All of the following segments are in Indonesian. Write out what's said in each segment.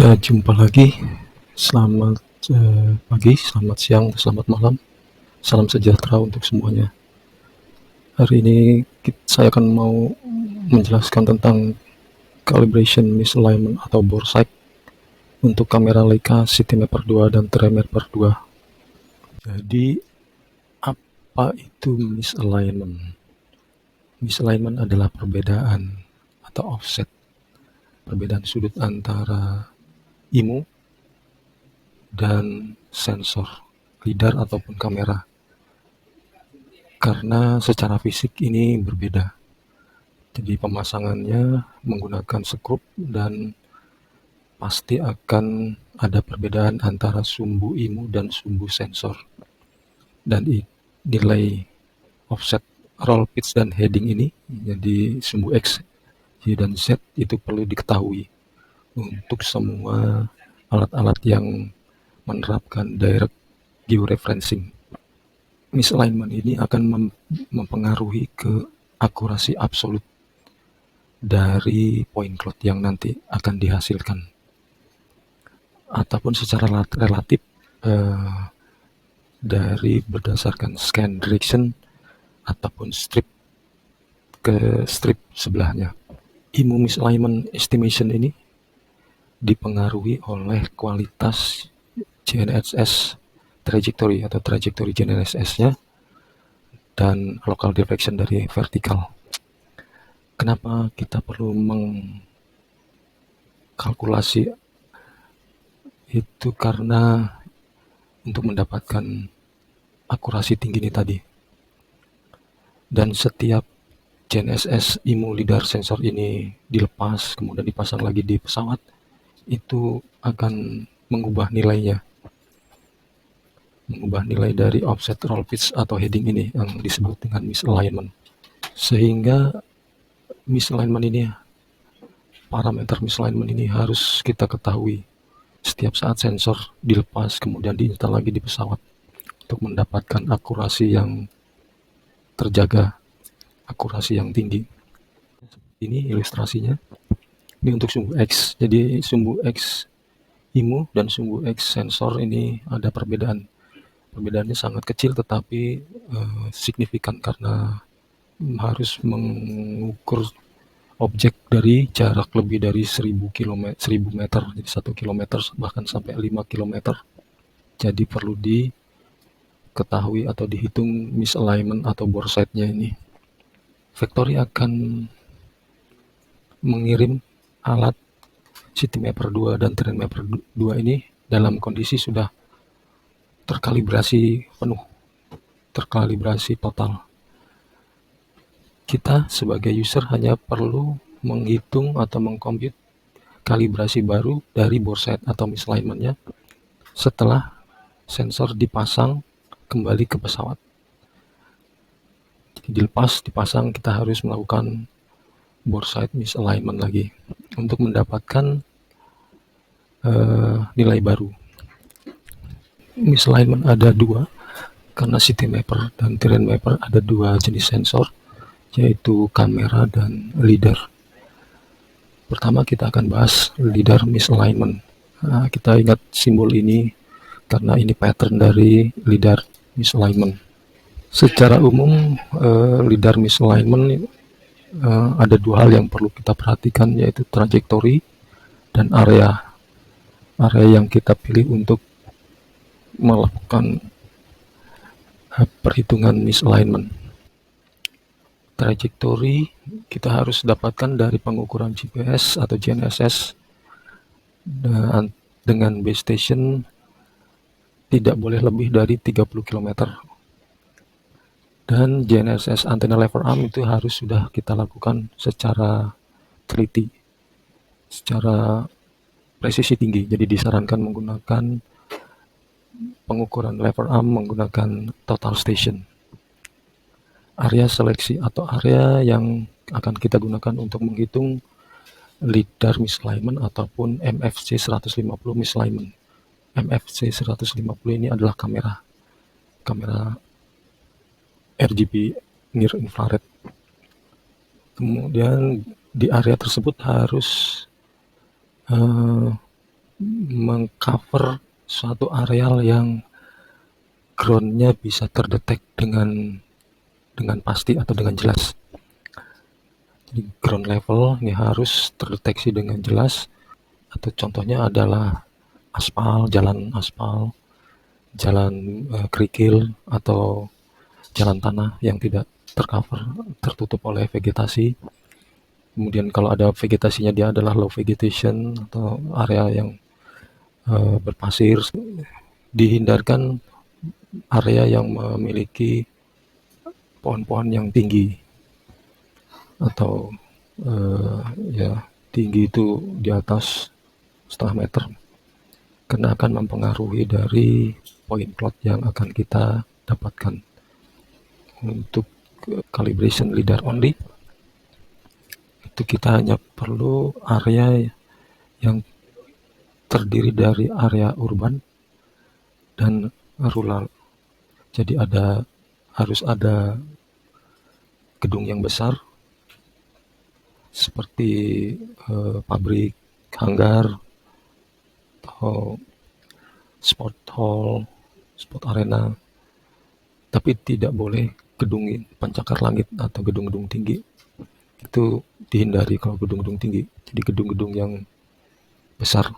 Kita jumpa lagi. Selamat pagi, selamat siang, selamat malam. Salam sejahtera untuk semuanya. Hari ini saya akan mau menjelaskan tentang calibration misalignment atau bore sight untuk kamera Leica Cinemapper 2 dan Tremapper 2. Jadi, apa itu misalignment? Misalignment adalah perbedaan atau offset, perbedaan sudut antara IMU dan sensor lidar ataupun kamera, karena secara fisik ini berbeda. Jadi pemasangannya menggunakan skrup dan pasti akan ada perbedaan antara sumbu IMU dan sumbu sensor. Dan nilai offset roll pitch dan heading ini, jadi sumbu X, Y, dan Z itu perlu diketahui untuk semua alat-alat yang menerapkan direct georeferencing. Misalignment ini akan mempengaruhi ke akurasi absolut dari point cloud yang nanti akan dihasilkan, ataupun secara relatif dari berdasarkan scan direction ataupun strip ke strip sebelahnya. IMU misalignment estimation ini dipengaruhi oleh kualitas GNSS trajectory atau trajectory GNSS-nya dan local deflection dari vertikal. Kenapa kita perlu mengkalkulasi itu? Karena untuk mendapatkan akurasi tinggi ini tadi. Dan setiap GNSS IMU lidar sensor ini dilepas kemudian dipasang lagi di pesawat, itu akan mengubah nilainya, mengubah nilai dari offset roll pitch atau heading ini yang disebut dengan misalignment. Sehingga misalignment ini, parameter misalignment ini harus kita ketahui setiap saat sensor dilepas kemudian diinstal lagi di pesawat untuk mendapatkan akurasi yang terjaga, akurasi yang tinggi. Ini ilustrasinya. Ini untuk sumbu X. Jadi sumbu X IMU dan sumbu X sensor ini ada perbedaan. Perbedaannya sangat kecil tetapi signifikan karena harus mengukur objek dari jarak lebih dari 1000 meter, jadi 1 kilometer bahkan sampai 5 kilometer. Jadi perlu diketahui atau dihitung misalignment atau bore sight-nya ini. Factory akan mengirim alat Cinemapper 2 dan Tremapper 2 ini dalam kondisi sudah terkalibrasi penuh, terkalibrasi total. Kita sebagai user hanya perlu menghitung atau mengkomput kalibrasi baru dari bore sight atau misalignment-nya setelah sensor dipasang kembali ke pesawat. Dilepas, dipasang, kita harus melakukan bore sight misalignment lagi untuk mendapatkan nilai baru. Misalignment ada dua, karena Cinemapper dan Tremapper ada dua jenis sensor, yaitu kamera dan lidar. Pertama kita akan bahas lidar misalignment. Nah, kita ingat simbol ini karena ini pattern dari lidar misalignment. Secara umum lidar misalignment ada dua hal yang perlu kita perhatikan, yaitu trajektori dan area yang kita pilih untuk melakukan perhitungan misalignment. Trajektori kita harus dapatkan dari pengukuran GPS atau GNSS dengan base station tidak boleh lebih dari 30 km. Dan GNSS antena lever arm itu harus sudah kita lakukan secara teliti, secara presisi tinggi. Jadi disarankan menggunakan pengukuran lever arm menggunakan total station. Area seleksi atau area yang akan kita gunakan untuk menghitung lidar misalignment ataupun MFC 150 misalignment. MFC 150 ini adalah kamera RGB near infrared. Kemudian di area tersebut harus mengcover suatu areal yang ground-nya bisa terdetek dengan pasti atau dengan jelas. Jadi ground level ini harus terdeteksi dengan jelas, atau contohnya adalah jalan aspal, jalan kerikil, atau jalan tanah yang tidak tertutup oleh vegetasi. Kemudian kalau ada vegetasinya, dia adalah low vegetation atau area yang berpasir. Dihindarkan area yang memiliki pohon-pohon yang tinggi, atau ya tinggi itu di atas setengah meter, karena akan mempengaruhi dari poin plot yang akan kita dapatkan. Untuk calibration LiDAR only, itu kita hanya perlu area yang terdiri dari area urban dan rural. Jadi harus ada gedung yang besar seperti pabrik, hanggar, atau sport hall, sport arena. Tapi tidak boleh gedung pencakar langit atau gedung-gedung tinggi. Itu dihindari kalau gedung-gedung tinggi. Jadi gedung-gedung yang besar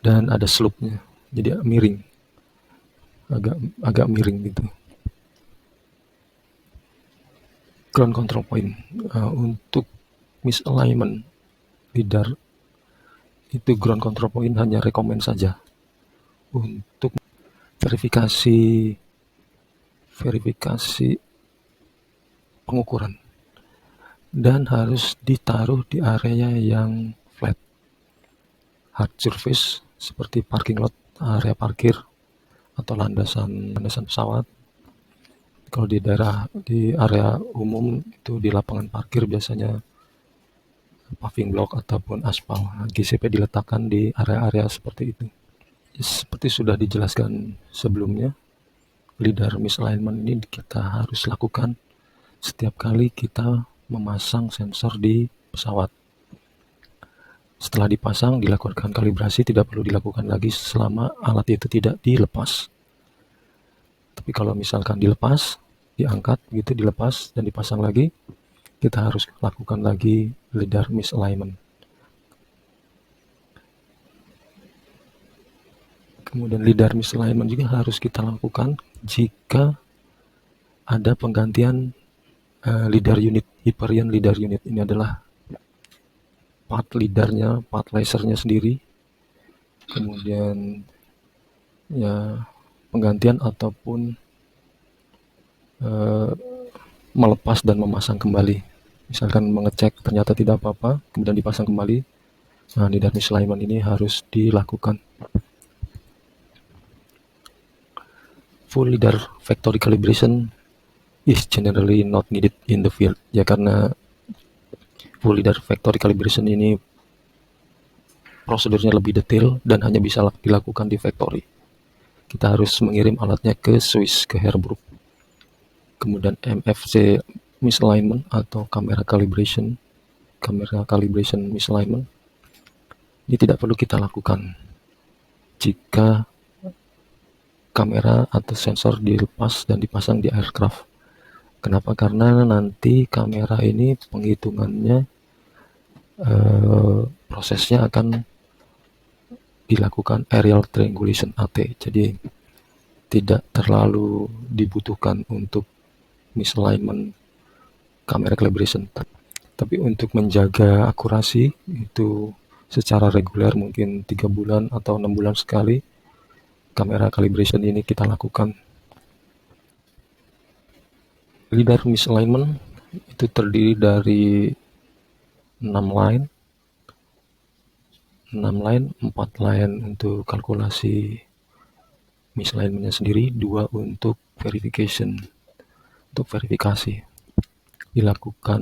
dan ada slope-nya, jadi miring, agak miring gitu. Ground control point untuk misalignment LiDAR itu, ground control point hanya rekomend saja untuk verifikasi pengukuran, dan harus ditaruh di area yang flat, hard surface seperti parking lot, area parkir, atau landasan pesawat. Kalau di area umum itu di lapangan parkir biasanya paving block ataupun aspal. GCP diletakkan di area-area seperti itu. Seperti sudah dijelaskan sebelumnya, LiDAR misalignment ini kita harus lakukan setiap kali kita memasang sensor di pesawat. Setelah dipasang, dilakukan kalibrasi, tidak perlu dilakukan lagi selama alat itu tidak dilepas. Tapi kalau misalkan dilepas, diangkat gitu, dilepas dan dipasang lagi, kita harus lakukan lagi LiDAR misalignment. Kemudian LiDAR misalignment juga harus kita lakukan jika ada penggantian LiDAR unit. Hyperion LiDAR unit ini adalah part LiDAR-nya, part lasernya sendiri. Kemudian ya penggantian ataupun melepas dan memasang kembali. Misalkan mengecek ternyata tidak apa-apa, kemudian dipasang kembali. Nah, LiDAR misalignment ini harus dilakukan. Full LiDAR factory calibration is generally not needed in the field. Ya, karena full LiDAR factory calibration ini prosedurnya lebih detail dan hanya bisa dilakukan di factory. Kita harus mengirim alatnya ke Swiss, ke Herbrook. Kemudian MFC misalignment atau camera calibration misalignment ini tidak perlu kita lakukan jika kamera atau sensor dilepas dan dipasang di aircraft. Kenapa? Karena nanti kamera ini penghitungannya, prosesnya akan dilakukan aerial triangulation AT. Jadi tidak terlalu dibutuhkan untuk misalignment camera calibration. Tapi untuk menjaga akurasi itu secara reguler, mungkin 3 bulan atau 6 bulan sekali, camera calibration ini kita lakukan. LiDAR misalignment itu terdiri dari 6 line, 4 line untuk kalkulasi misalignmentnya sendiri, 2 untuk verifikasi. Dilakukan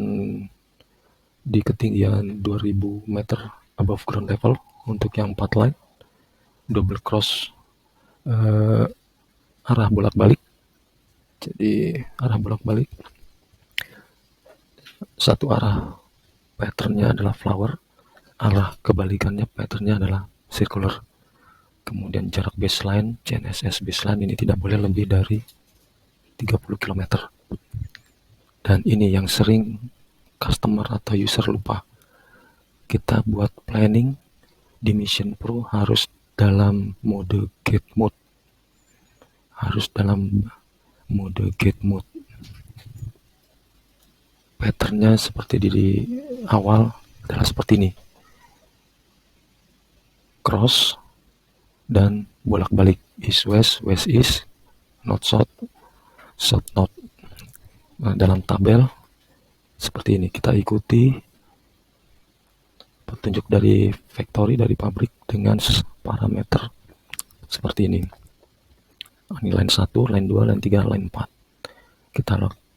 di ketinggian 2000 meter above ground level untuk yang 4 line, double cross arah bolak-balik. Jadi arah bolak-balik, satu arah patternnya adalah flower, arah kebalikannya patternnya adalah circular. Kemudian jarak baseline, GNSS baseline ini tidak boleh lebih dari 30 km. Dan ini yang sering customer atau user lupa. Kita buat planning di Mission Pro harus dalam mode gate mode. Harus dalam mode gate mode. Patternnya seperti di awal adalah seperti ini. Cross dan bolak-balik, east west east, north south north. Nah, dalam tabel seperti ini kita ikuti petunjuk dari factory, dari pabrik dengan parameter seperti ini. Ini line 1, line 2, line 3, line 4.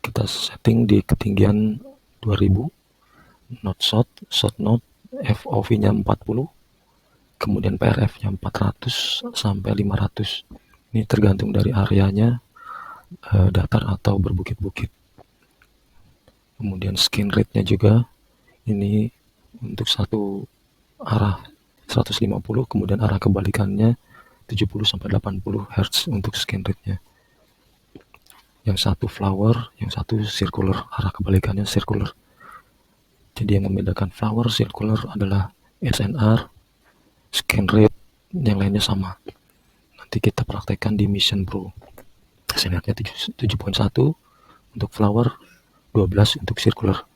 Kita setting di ketinggian 2000, north south north, FOV-nya 40, kemudian PRF-nya 400 sampai 500. Ini tergantung dari areanya, datar atau berbukit-bukit. Kemudian scan rate-nya juga ini untuk satu arah 150, kemudian arah kebalikannya 70 sampai 80 Hz untuk scan rate-nya. Yang satu flower, yang satu circular, arah kebalikannya circular. Jadi yang membedakan flower circular adalah SNR, scan rate, yang lainnya sama. Nanti kita praktekkan di Mission Pro. SNR-nya 7.1 untuk flower, 12 untuk circular.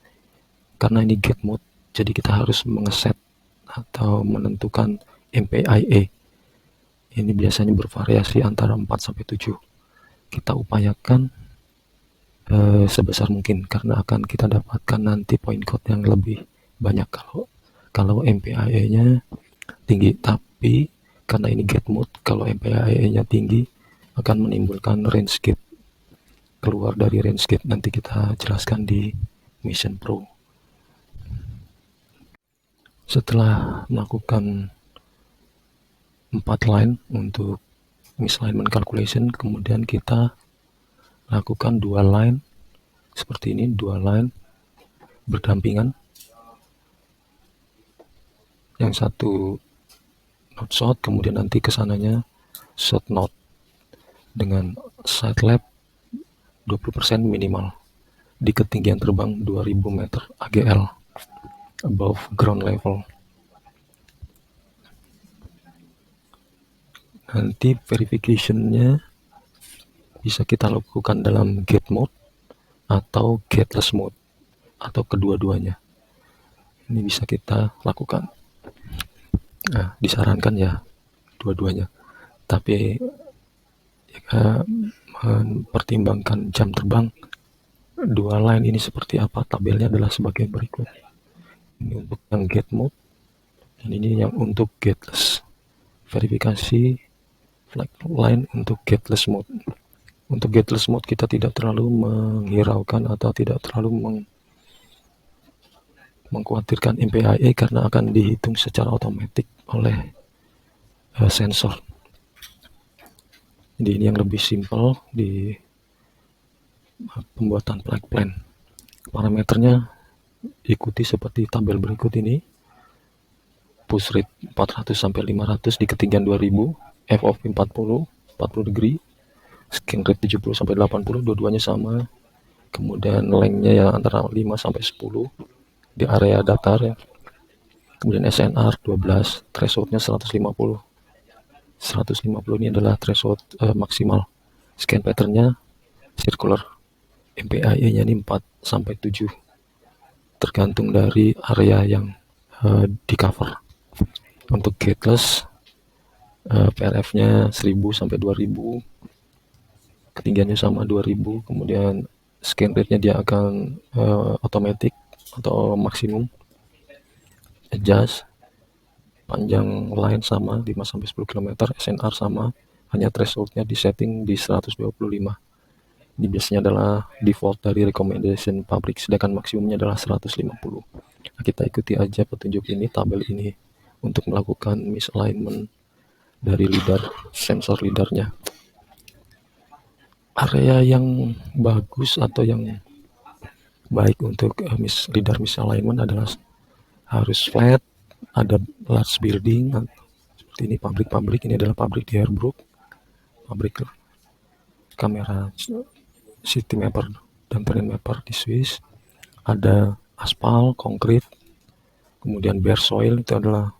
Karena ini gate mode, jadi kita harus mengeset atau menentukan MPIA. Ini biasanya bervariasi antara 4 sampai 7. Kita upayakan sebesar mungkin karena akan kita dapatkan nanti point code yang lebih banyak kalau MPIA-nya tinggi. Tapi karena ini gate mode, kalau MPIA-nya tinggi akan menimbulkan range gate, keluar dari range gate. Nanti kita jelaskan di Mission Pro. Setelah melakukan 4 line untuk misalignment calculation, kemudian kita lakukan 2 line seperti ini, 2 line berdampingan. Yang satu north south, kemudian nanti kesananya south north dengan side lap 20% minimal di ketinggian terbang 2000 meter AGL, above ground level. Nanti verification-nya bisa kita lakukan dalam gate mode atau gateless mode atau kedua-duanya. Ini bisa kita lakukan. Nah, disarankan ya dua-duanya. Tapi jika mempertimbangkan jam terbang, 2 line ini seperti apa? Tabelnya adalah sebagai berikut. Ini untuk yang gate mode dan ini yang untuk gateless. Verifikasi flag line untuk gateless mode. Untuk gateless mode kita tidak terlalu menghiraukan atau tidak terlalu mengkhawatirkan MPIA karena akan dihitung secara otomatis oleh sensor. Jadi ini yang lebih simpel di pembuatan flight plan. Parameternya ikuti seperti tabel berikut ini. Push rate 400 sampai 500 di ketinggian 2000, FOV 40 degree, scan rate 70 sampai 80, dua-duanya sama. Kemudian lengthnya ya antara 5 sampai 10 di area datar ya. Kemudian SNR 12, thresholdnya 150. 150 ini adalah threshold maksimal. Scan patternnya circular. MPIA-nya ini 4 sampai 7. Tergantung dari area yang di cover. Untuk gateless PRF-nya 1000 sampai 2000. Ketinggiannya sama 2000. Kemudian scan rate-nya dia akan otomatis atau maksimum. Adjust. Panjang line sama 5 sampai 10 km, SNR sama, hanya threshold-nya di setting di 125. Ini biasanya adalah default dari recommendation pabrik, sedangkan maksimumnya adalah 150. Nah, kita ikuti aja petunjuk ini, tabel ini untuk melakukan misalignment dari lidar, sensor lidarnya. Area yang bagus atau yang baik untuk lidar misalignment adalah harus flat, ada large building seperti ini pabrik-pabrik. Ini adalah pabrik di Herbrook, pabrik kamera city mapper dan terrain mapper di Swiss. Ada aspal, konkrit, kemudian bare soil, itu adalah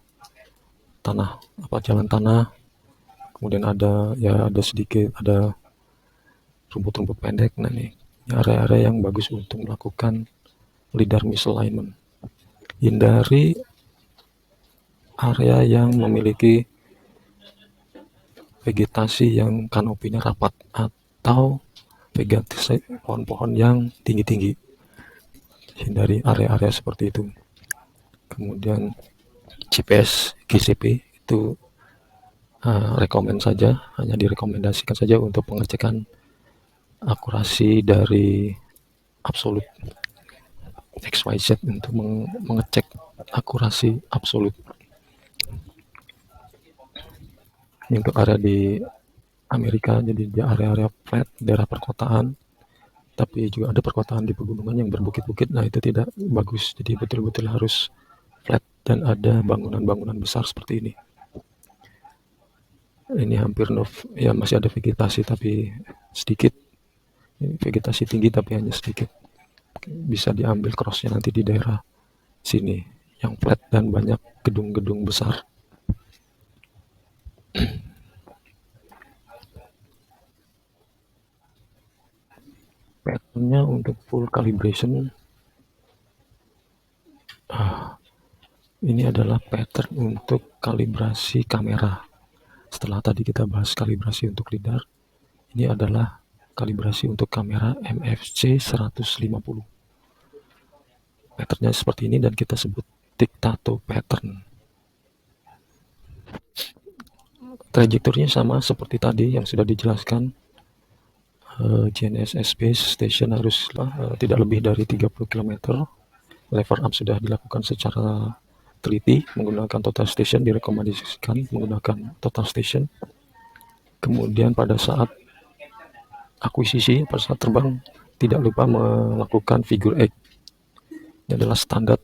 tanah, jalan tanah. Kemudian ada sedikit ada rumput-rumput pendek. Nah, ini area-area yang bagus untuk melakukan LiDAR misalignment. Hindari area yang memiliki vegetasi yang kanopinya rapat atau vegetasi pohon-pohon yang tinggi-tinggi. Hindari area-area seperti itu. Kemudian GPS, GCP itu rekomend saja, hanya direkomendasikan saja untuk pengecekan akurasi dari absolut XYZ, untuk mengecek akurasi absolut. Ini untuk area di Amerika, jadi di area-area flat, daerah perkotaan, tapi juga ada perkotaan di pegunungan yang berbukit-bukit. Nah, itu tidak bagus, jadi betul-betul harus flat dan ada bangunan-bangunan besar seperti ini. Ini hampir ya masih ada vegetasi tapi sedikit. Ini vegetasi tinggi tapi hanya sedikit. Bisa diambil crossnya nanti di daerah sini yang flat dan banyak gedung-gedung besar. Patternnya untuk full calibration, ini adalah pattern untuk kalibrasi kamera. Setelah tadi kita bahas kalibrasi untuk LiDAR, ini adalah kalibrasi untuk kamera MFC 150. Patternnya seperti ini dan kita sebut tic-tac-toe pattern. Trajektorinya sama seperti tadi yang sudah dijelaskan. GNSS base station haruslah tidak lebih dari 30 km. Lever up sudah dilakukan secara teliti menggunakan total station, direkomendasikan menggunakan total station. Kemudian pada saat akuisisi, pada saat terbang, tidak lupa melakukan figure 8. Ini adalah standar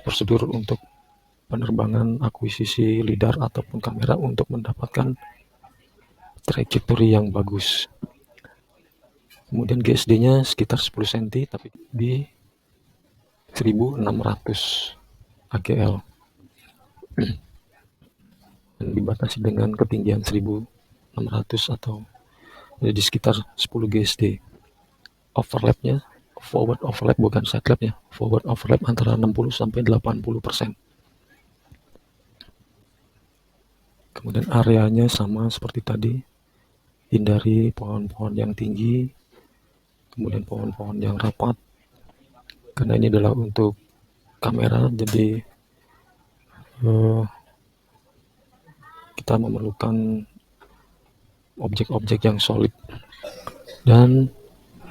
prosedur untuk penerbangan akuisisi LiDAR ataupun kamera untuk mendapatkan trajektori yang bagus. Kemudian GSD-nya sekitar 10 cm tapi di 1600 AGL dan dibatasi dengan ketinggian 1600 atau jadi sekitar 10 GSD. Overlapnya, forward overlap bukan side lapnya, forward overlap antara 60 sampai 80%. Kemudian areanya sama seperti tadi, hindari pohon-pohon yang tinggi, kemudian pohon-pohon yang rapat, karena ini adalah untuk kamera, jadi kita memerlukan objek-objek yang solid. Dan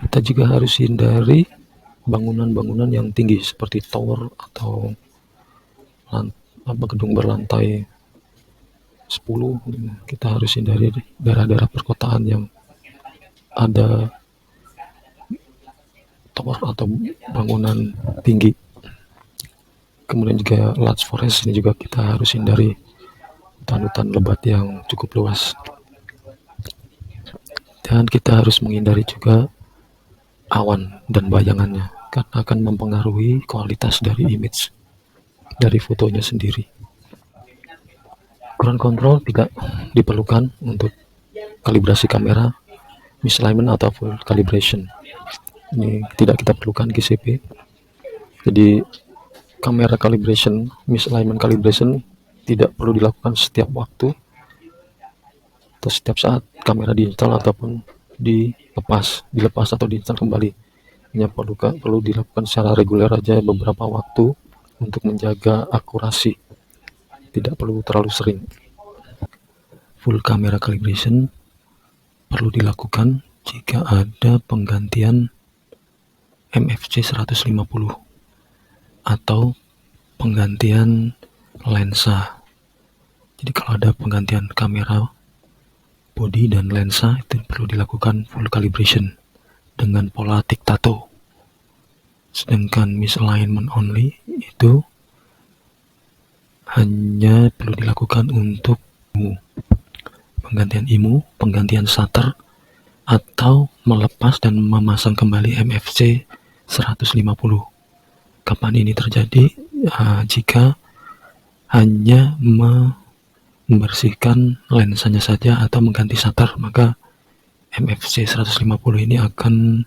kita juga harus hindari bangunan-bangunan yang tinggi seperti tower atau gedung berlantai 10. Kita harus hindari daerah-daerah perkotaan yang ada tower atau bangunan tinggi. Kemudian juga large forest, ini juga kita harus hindari hutan-hutan lebat yang cukup luas. Dan kita harus menghindari juga awan dan bayangannya, karena akan mempengaruhi kualitas dari image dari fotonya sendiri. Ground control tidak diperlukan untuk kalibrasi kamera misalignment atau full calibration. Ini tidak kita perlukan GCP. Jadi kamera calibration, misalignment calibration tidak perlu dilakukan setiap waktu atau setiap saat kamera diinstal ataupun dilepas atau diinstal kembali. Hanya perlu dilakukan secara reguler aja beberapa waktu untuk menjaga akurasi. Tidak perlu terlalu sering. Full camera calibration perlu dilakukan jika ada penggantian MFC 150 atau penggantian lensa. Jadi kalau ada penggantian kamera body dan lensa, itu perlu dilakukan full calibration dengan pola tic-tac-toe. Sedangkan misalignment only itu hanya perlu dilakukan untuk penggantian IMU, penggantian shutter, atau melepas dan memasang kembali MFC 150. Kapan ini terjadi? Jika hanya membersihkan lensanya saja atau mengganti shutter, maka MFC 150 ini akan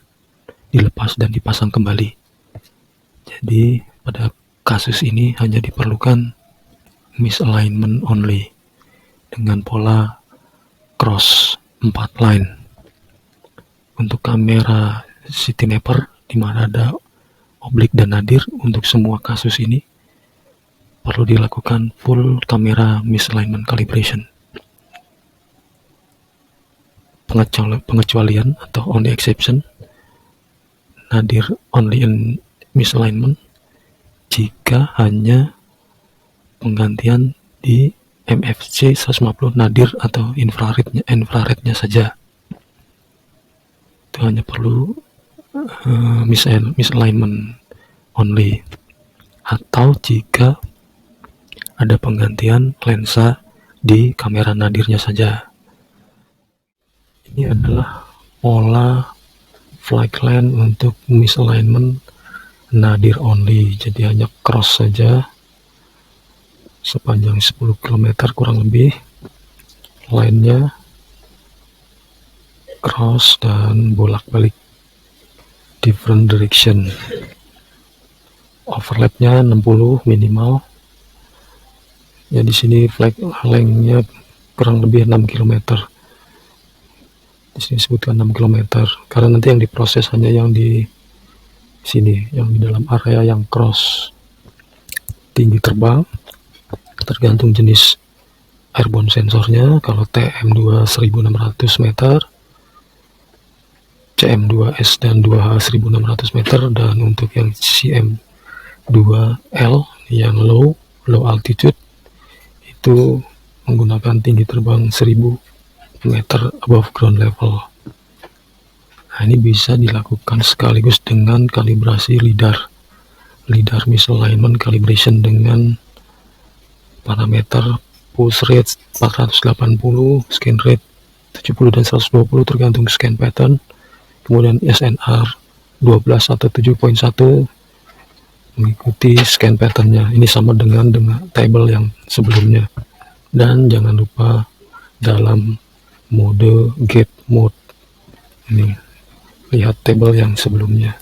dilepas dan dipasang kembali. Jadi pada kasus ini hanya diperlukan misalignment only dengan pola cross 4 line. Untuk kamera CityMapper di mana ada oblik dan nadir, untuk semua kasus ini perlu dilakukan full kamera misalignment calibration. Pengecualian atau only exception, nadir only in misalignment jika hanya penggantian di MFC 150 nadir atau infrarednya saja. Itu hanya perlu misalignment only, atau jika ada penggantian lensa di kamera nadirnya saja. Ini adalah pola flight line untuk misalignment nadir only, jadi hanya cross saja sepanjang 10 km kurang lebih, line-nya cross dan bolak-balik different direction. Overlapnya 60 minimal. Ya, di sini flight length-nya kurang lebih 6 km. Di sini disebutkan 6 km karena nanti yang diproses hanya yang di sini, yang di dalam area yang cross. Tinggi terbang tergantung jenis airborne sensornya. Kalau TM2 1600 meter, CM2S dan 2H 1600 meter, dan untuk yang CM2L yang low altitude itu menggunakan tinggi terbang 1000 meter above ground level. Nah, ini bisa dilakukan sekaligus dengan kalibrasi lidar misalignment calibration dengan parameter pulse rate 480, scan rate 70 dan 120 tergantung scan pattern, kemudian SNR 12 atau 7.1 mengikuti scan patternnya. Ini sama dengan table yang sebelumnya. Dan jangan lupa dalam mode gate mode, ini lihat tabel yang sebelumnya.